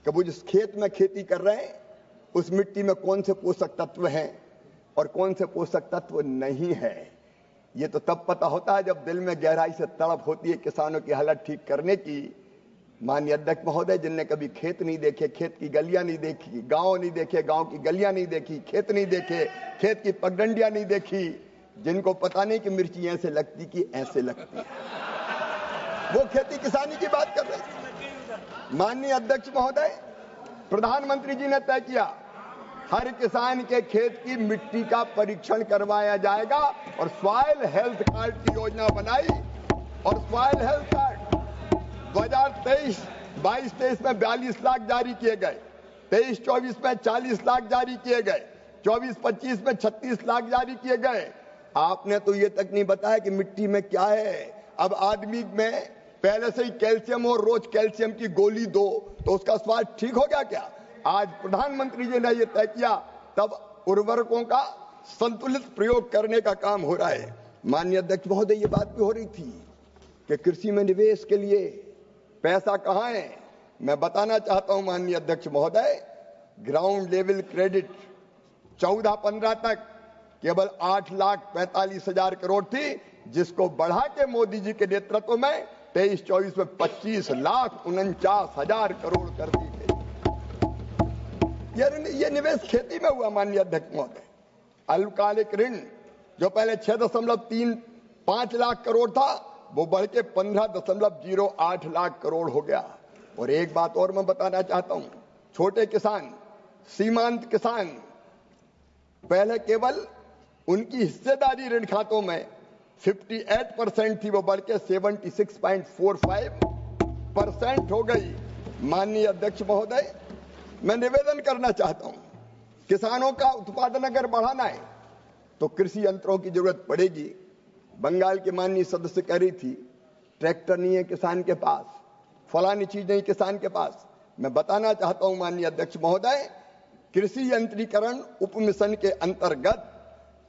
कि वो जिस खेत में खेती कर रहे हैं उस मिट्टी में कौन से पोषक तत्व हैं और कौन से पोषक तत्व नहीं है। ये तो तब पता होता है जब दिल में गहराई से तड़प होती है किसानों की हालत ठीक करने की। माननीय अध्यक्ष महोदय, जिनने कभी खेत नहीं देखे, खेत की गलियां नहीं देखी, गांव नहीं देखे, गांव की गलियां नहीं देखी, खेत नहीं देखे, खेत की पगडंडियां नहीं देखी, जिनको पता नहीं कि मिर्ची ऐसे लगती कि ऐसे लगती है, वो खेती किसानी की बात कर रहे थे। माननीय अध्यक्ष महोदय, प्रधानमंत्री जी ने तय किया हर किसान के खेत की मिट्टी का परीक्षण करवाया जाएगा और सॉइल हेल्थ कार्ड की योजना बनाई। और सॉइल हेल्थ कार्ड 2023-22-23 में 42 लाख जारी किए गए, 23-24 में 40 लाख जारी किए गए, 24-25 में 36 लाख जारी किए गए। आपने तो ये तक नहीं बताया कि मिट्टी में क्या है। अब आदमी में पहले से ही कैल्शियम और रोज कैल्शियम की गोली दो तो उसका स्वास्थ्य ठीक हो गया क्या? आज प्रधानमंत्री जी ने यह तय किया, तब उर्वरकों का संतुलित प्रयोग करने का काम हो रहा है। माननीय अध्यक्ष महोदय, ये बात भी हो रही थी कि कृषि में निवेश के लिए पैसा कहां है। मैं बताना चाहता हूं माननीय अध्यक्ष महोदय, ग्राउंड लेवल क्रेडिट 14-15 तक केवल 8,45,000 करोड़ थी, जिसको बढ़ा के मोदी जी के नेतृत्व में 23-24 में 25,49,000 करोड़ कर दी गई। ये निवेश खेती में हुआ। माननीय अध्यक्ष महोदय, अल्पकालिक ऋण जो पहले 6.35 लाख करोड़ था वो बढ़ के 15.08 लाख करोड़ हो गया। और एक बात और मैं बताना चाहता हूं, छोटे किसान, सीमांत किसान, पहले केवल उनकी हिस्सेदारी ऋण खातों में 58% थी, वो बढ़ के 76.45% हो गई। माननीय अध्यक्ष महोदय, मैं निवेदन करना चाहता हूं, किसानों का उत्पादन अगर बढ़ाना है तो कृषि यंत्रों की जरूरत पड़ेगी। बंगाल के माननीय सदस्य कह रही थी ट्रैक्टर नहीं है किसान के पास, फलानी चीज नहीं किसान के पास। मैं बताना चाहता हूं माननीय अध्यक्ष महोदय, कृषि यंत्रीकरण उपमिशन के अंतर्गत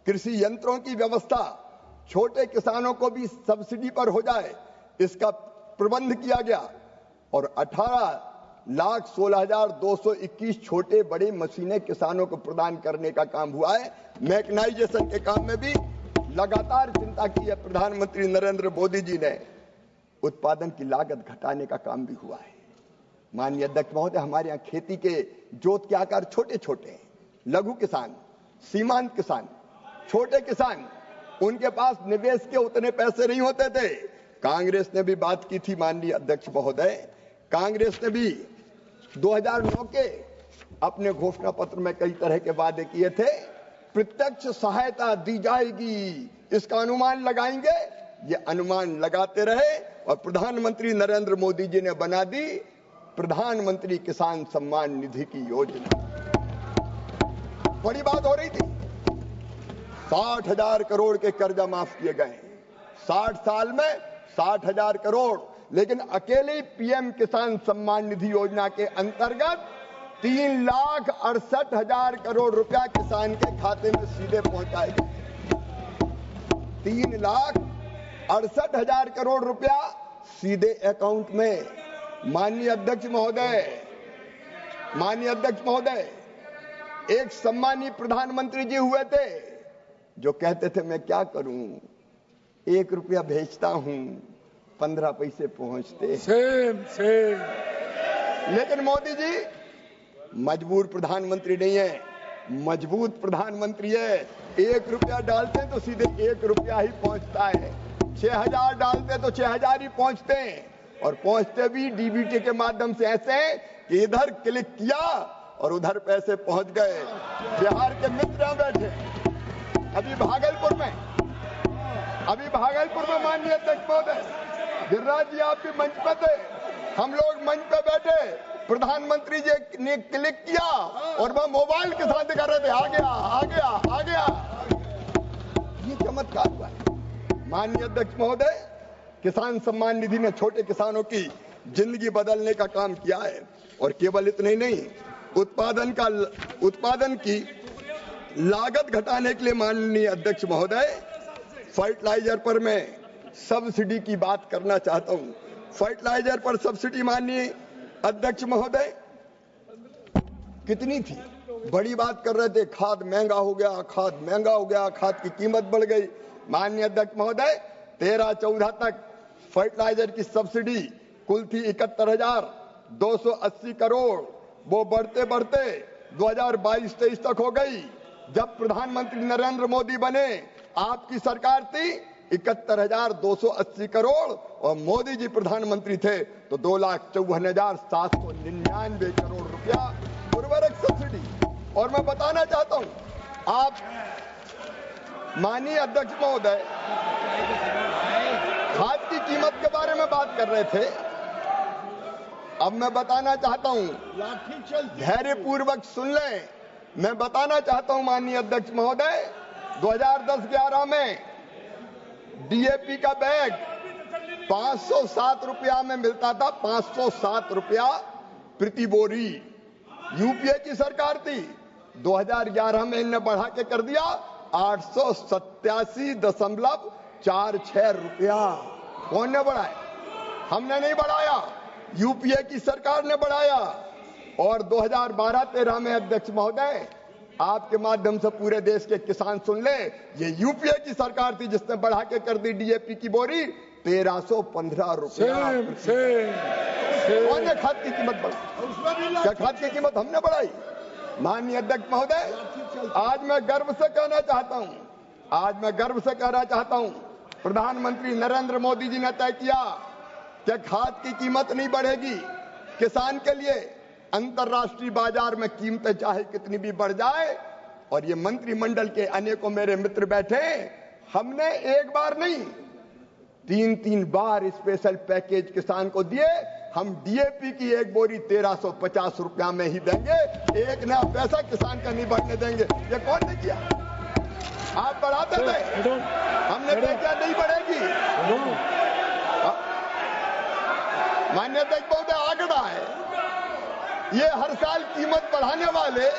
कृषि यंत्रों की व्यवस्था छोटे किसानों को भी सब्सिडी पर हो जाए, इसका प्रबंध किया गया और 18,16,221 छोटे बड़े मशीनें किसानों को प्रदान करने का काम हुआ है। मैकेनाइजेशन के काम में भी लगातार चिंता की है प्रधानमंत्री नरेंद्र मोदी जी ने। उत्पादन की लागत घटाने का काम भी हुआ है। माननीय अध्यक्ष महोदय, हमारे यहाँ खेती के जोत के आकार छोटे छोटे हैं। लघु किसान, सीमांत किसान, छोटे किसान, उनके पास निवेश के उतने पैसे नहीं होते थे। कांग्रेस ने भी बात की थी माननीय अध्यक्ष महोदय, कांग्रेस ने भी 2009 के अपने घोषणा पत्र में कई तरह के वादे किए थे। प्रत्यक्ष सहायता दी जाएगी, इसका अनुमान लगाएंगे। ये अनुमान लगाते रहे और प्रधानमंत्री नरेंद्र मोदी जी ने बना दी प्रधानमंत्री किसान सम्मान निधि की योजना। बड़ी बात हो रही थी, 60,000 करोड़ के कर्जा माफ किए गए, 60 साल में 60,000 करोड़। लेकिन अकेले पीएम किसान सम्मान निधि योजना के अंतर्गत 3,68,000 करोड़ रुपया किसान के खाते में सीधे पहुंचाए गए। 3,68,000 करोड़ रुपया सीधे अकाउंट में। माननीय अध्यक्ष महोदय, एक सम्मानीय प्रधानमंत्री जी हुए थे जो कहते थे मैं क्या करूं, 1 रुपया भेजता हूं, 15 पैसे पहुंचते। सेम। लेकिन मोदी जी मजबूर प्रधानमंत्री नहीं है, मजबूत प्रधानमंत्री है। 1 रुपया डालते तो सीधे 1 रुपया ही पहुंचता है, 6,000 डालते तो 6,000 ही पहुंचते हैं। और पहुंचते भी डीबीटी के माध्यम से ऐसे कि इधर क्लिक किया और उधर पैसे पहुंच गए। बिहार के मित्र यहां बैठे, अभी भागलपुर में माननीय अध्यक्ष महोदय, गिरिराज जी आप भी मंच पे थे, हम लोग मंच पे बैठे, प्रधानमंत्री जी ने क्लिक किया और वह मोबाइल के साथ दिखा रहे थे, आ गया। ये चमत्कार हुआ है। माननीय अध्यक्ष महोदय, किसान सम्मान निधि ने छोटे किसानों की जिंदगी बदलने का काम किया है। और केवल इतना ही नहीं, उत्पादन की लागत घटाने के लिए माननीय अध्यक्ष महोदय, फर्टिलाइजर पर मैं सब्सिडी की बात करना चाहता हूं। फर्टिलाइजर पर सब्सिडी माननीय अध्यक्ष महोदय कितनी थी? बड़ी बात कर रहे थे, खाद महंगा हो गया, खाद महंगा हो गया, खाद की कीमत बढ़ गई। माननीय अध्यक्ष महोदय, 13-14 तक फर्टिलाइजर की सब्सिडी कुल थी 71,280 करोड़। वो बढ़ते बढ़ते 2022-23 तक हो गई। जब प्रधानमंत्री नरेंद्र मोदी बने, आपकी सरकार थी 71,280 करोड़ और मोदी जी प्रधानमंत्री थे तो 2,54,799 करोड़ रुपया उर्वरक सब्सिडी। और मैं बताना चाहता हूं, आप माननीय अध्यक्ष महोदय खाद की कीमत के बारे में बात कर रहे थे। अब मैं बताना चाहता हूं, धैर्य पूर्वक सुन लें। मैं बताना चाहता हूं माननीय अध्यक्ष महोदय, 2010-11 में डीएपी का बैग 507 रुपया में मिलता था, 507 रुपया प्रति बोरी। यूपीए की सरकार थी, 2011 में इन्हें बढ़ा के कर दिया 887.46 रुपया। कौन ने बढ़ाया? हमने नहीं बढ़ाया, यूपीए की सरकार ने बढ़ाया। और 2012-13 में अध्यक्ष महोदय, आपके माध्यम से पूरे देश के किसान सुन ले, ये यूपीए की सरकार थी जिसने बढ़ा के कर दी डीएपी की बोरी 1315 रुपया। कौन ने खाद की कीमत बढ़ाई? क्या खाद की कीमत हमने बढ़ाई? माननीय अध्यक्ष महोदय, आज मैं गर्व से कहना चाहता हूं, प्रधानमंत्री नरेंद्र मोदी जी ने तय किया कि खाद की कीमत नहीं बढ़ेगी। किसान के लिए अंतर्राष्ट्रीय बाजार में कीमतें चाहे कितनी भी बढ़ जाए, और ये मंत्रिमंडल के अनेकों मेरे मित्र बैठे, हमने एक बार नहीं 3-3 बार स्पेशल पैकेज किसान को दिए। हम डीएपी की एक बोरी 1350 रुपया में ही देंगे, एक नया पैसा किसान का नहीं बढ़ने देंगे। ये कौन ने किया? आप बढ़ाते थे, हमने देखा नहीं बढ़ेगी। माननीय अध्यक्ष महोदय, आंकड़ा है, ये हर साल कीमत बढ़ाने वाले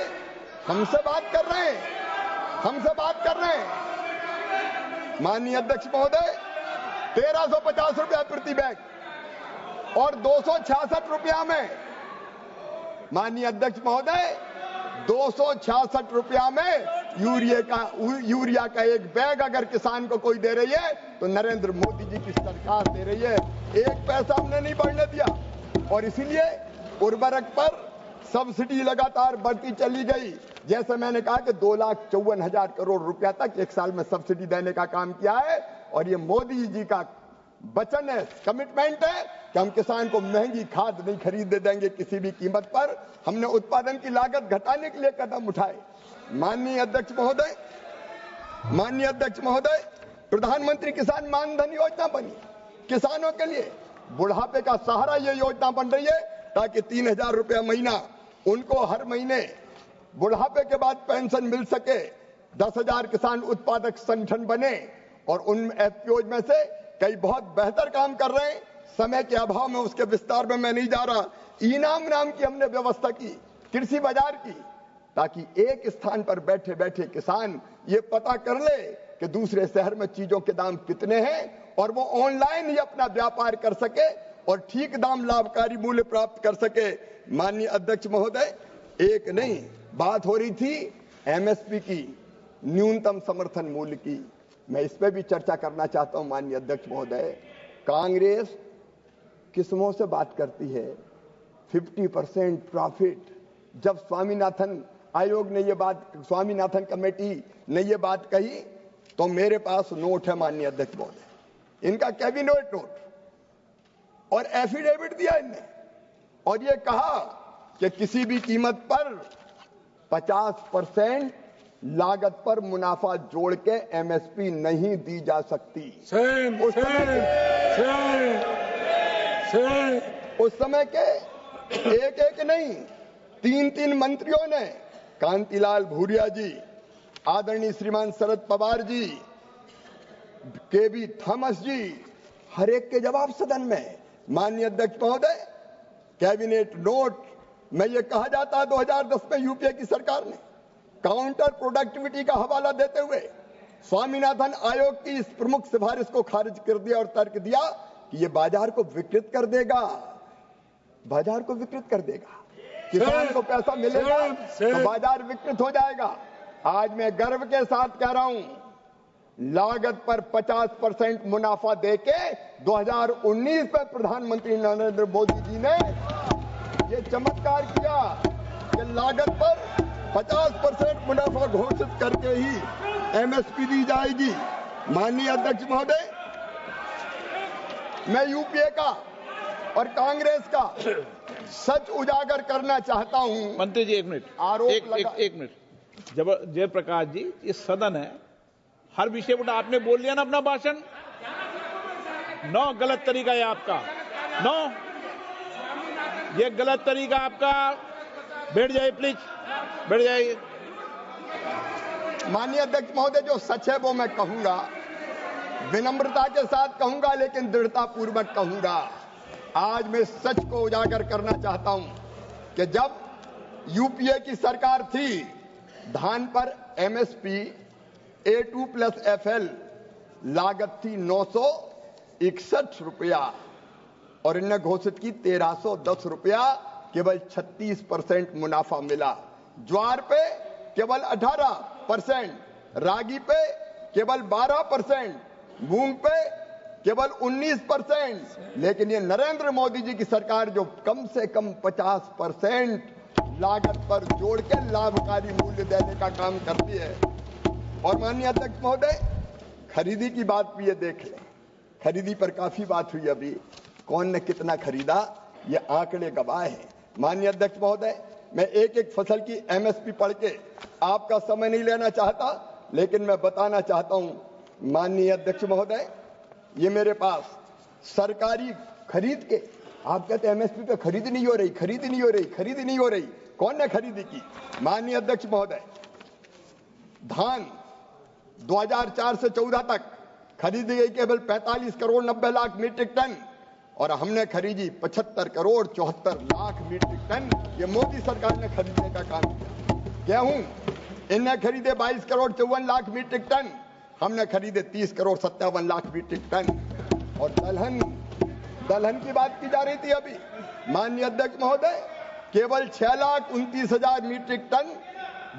हमसे बात कर रहे हैं। माननीय अध्यक्ष महोदय, 1350 रुपया प्रति बैग और 266 रुपया में, माननीय अध्यक्ष महोदय, 266 रुपया में यूरिया का एक बैग अगर किसान को कोई दे रही है तो नरेंद्र मोदी जी की सरकार दे रही है। एक पैसा हमने नहीं बढ़ने दिया। और इसीलिए उर्वरक पर सब्सिडी लगातार बढ़ती चली गई। जैसे मैंने कहा कि 2,54,000 करोड़ रुपया तक एक साल में सब्सिडी देने का काम किया है। और ये मोदी जी का वचन है, कमिटमेंट है कि हम किसान को महंगी खाद नहीं खरीदने देंगे किसी भी कीमत पर। हमने उत्पादन की लागत घटाने के लिए कदम उठाए। माननीय अध्यक्ष महोदय, प्रधानमंत्री किसान मानधन योजना बनी किसानों के लिए। बुढ़ापे का सहारा ये योजना बन रही है ताकि 3,000 रुपया महीना उनको हर महीने बुढ़ापे के बाद पेंशन मिल सके। 10,000 किसान उत्पादक संगठन बने और उन एफपीओ में से कई बहुत बेहतर काम कर रहे हैं। समय के अभाव में उसके विस्तार में मैं नहीं जा रहा। इनाम नाम की हमने व्यवस्था की, कृषि बाजार की, ताकि एक स्थान पर बैठे बैठे किसान ये पता कर ले कि दूसरे शहर में चीजों के दाम कितने हैं और वो ऑनलाइन ही अपना व्यापार कर सके और ठीक दाम, लाभकारी मूल्य प्राप्त कर सके। माननीय अध्यक्ष महोदय, एक नहीं बात हो रही थी एमएसपी की, न्यूनतम समर्थन मूल्य की। मैं इस पे भी चर्चा करना चाहता हूं। माननीय अध्यक्ष महोदय, कांग्रेस किस्मों से बात करती है 50% प्रॉफिट। जब स्वामीनाथन आयोग ने ये बात, स्वामीनाथन कमेटी ने ये बात कही तो मेरे पास नोट है माननीय अध्यक्ष महोदय, इनका कैबिनेट नोट और एफिडेविट दिया इनने और ये कहा कि किसी भी कीमत पर 50% लागत पर मुनाफा जोड़ के एमएसपी नहीं दी जा सकती। उस समय के एक नहीं 3 मंत्रियों ने, कांतिलाल भूरिया जी, आदरणीय श्रीमान शरद पवार जी, केबी थॉमस जी, हर एक के जवाब सदन में। माननीय अध्यक्ष महोदय, कैबिनेट नोट में यह कहा जाता है 2010 में यूपीए की सरकार ने काउंटर प्रोडक्टिविटी का हवाला देते हुए स्वामीनाथन आयोग की इस प्रमुख सिफारिश को खारिज कर दिया और तर्क दिया कि यह बाजार को विकृत कर देगा, किसान को पैसा मिलेगा तो बाजार विकसित हो जाएगा। आज मैं गर्व के साथ कह रहा हूं, लागत पर 50% मुनाफा देके 2019 में प्रधानमंत्री नरेंद्र मोदी जी ने ये चमत्कार किया कि लागत पर 50% मुनाफा घोषित करके ही एमएसपी दी जाएगी। माननीय अध्यक्ष महोदय, मैं यूपीए का और कांग्रेस का सच उजागर करना चाहता हूं। मंत्री जी एक मिनट, एक मिनट। जयप्रकाश जी, ये सदन है, हर विषय पर आपने बोल लिया ना अपना भाषण। नो, गलत तरीका है आपका। नो, ये गलत तरीका आपका। बैठ जाइए प्लीज, बैठ जाइए। माननीय अध्यक्ष महोदय, जो सच है वो मैं कहूंगा, विनम्रता के साथ कहूंगा, लेकिन दृढ़ता पूर्वक कहूंगा। आज मैं सच को उजागर करना चाहता हूं कि जब यूपीए की सरकार थी, धान पर एमएसपी A2+FL लागत थी 961 रुपया और इन्हें घोषित की 1310 रुपया, केवल 36% मुनाफा मिला। ज्वार पे केवल 18%, रागी पे केवल 12%, मूंग पे केवल 19%। लेकिन ये नरेंद्र मोदी जी की सरकार जो कम से कम 50% लागत पर जोड़ के लाभकारी मूल्य देने का काम करती है। और माननीय अध्यक्ष महोदय, खरीदी की बात भी ये देख लें, खरीदी पर काफी बात हुई। अभी कौन ने कितना खरीदा ये आंकड़े गवाह हैं। माननीय अध्यक्ष महोदय, मैं एक एक फसल की एमएसपी पढ़ के आपका समय नहीं लेना चाहता, लेकिन मैं बताना चाहता हूं माननीय अध्यक्ष महोदय, ये मेरे पास सरकारी खरीद के, आप कहते हैं एमएसपी पे खरीद नहीं हो रही, खरीद नहीं हो रही, खरीद नहीं हो रही। कौन ने खरीदी की? माननीय अध्यक्ष महोदय, धान 2004 से 14 तक खरीदी गई केवल 45 करोड़ 90 लाख मीट्रिक टन और हमने खरीदी 75 करोड़ 74 लाख मीट्रिक टन। ये मोदी सरकार ने खरीदने का काम किया। गेहूं इन्हें खरीदे 22 करोड़ 54 लाख मीट्रिक टन, हमने खरीदे 30 करोड़ 57 लाख मीट्रिक टन। और दलहन की बात की जा रही थी अभी। माननीय अध्यक्ष महोदय, केवल 6,29,000 मीट्रिक टन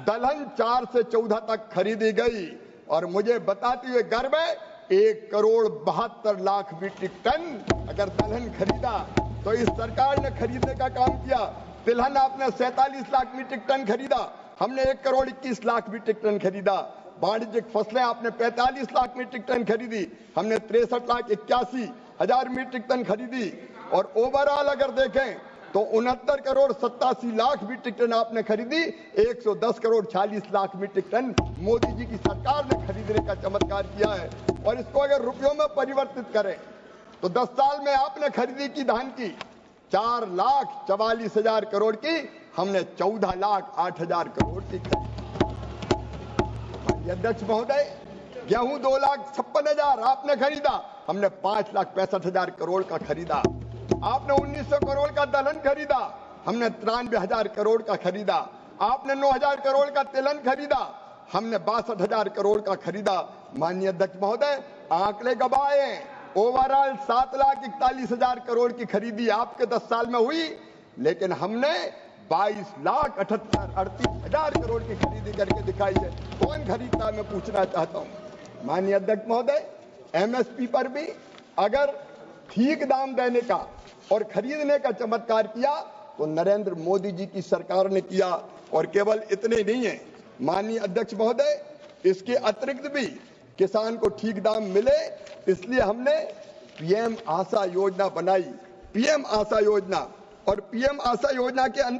दलहन 4 से 14 तक खरीदी गई और मुझे बताते हुए गर्व है 1 करोड़ 72 लाख मीट्रिक टन अगर दलहन खरीदा तो इस सरकार ने खरीदने का काम किया। तिलहन आपने 47 लाख मीट्रिक टन खरीदा, हमने 1 करोड़ 21 लाख मीट्रिक टन खरीदा। वाणिज्यिक फसलें आपने 45 लाख मीट्रिक टन खरीदी, हमने 63 लाख 81 हजार मीट्रिक टन खरीदी। और ओवरऑल अगर देखें तो 69 करोड़ 87 लाख मीट्रिक टन आपने खरीदी, 110 करोड़ 40 लाख मीट्रिक टन मोदी जी की सरकार ने खरीदने का चमत्कार किया है। और इसको अगर रुपयों में परिवर्तित करें तो 10 साल में आपने खरीदी की धान की 4,44,000 करोड़ की, हमने 14,08,000 करोड़ की खरीदी। अध्यक्ष महोदय, गेहूं 2,56,000 आपने खरीदा, हमने 5,65,000 करोड़ का खरीदा। आपने 1,900 करोड़ का दलहन खरीदा, हमने 93,000 करोड़ का खरीदा। आपने 9,000 करोड़ का तिलहन खरीदा, हमने 62,000 करोड़ का खरीदा। माननीय अध्यक्ष महोदय, आंकड़े गवाह हैं, ओवरऑल 7,41,000 करोड़ की खरीदी आपके 10 साल में हुई, लेकिन हमने 22,38,000 करोड़ की खरीदी करके दिखाई है। कौन खरीदता मैं पूछना चाहता हूं। माननीय अध्यक्ष महोदय, एमएसपी पर भी अगर ठीक दाम देने का और खरीदने का चमत्कार किया तो नरेंद्र मोदी जी की सरकार ने किया। और केवल इतने नहीं है माननीय अध्यक्ष महोदय, इसके अतिरिक्त भी किसान को ठीक दाम मिले, इसलिए हमने पीएम आशा योजना बनाई। पीएम आशा योजना, और पीएम आशा योजना के अंदर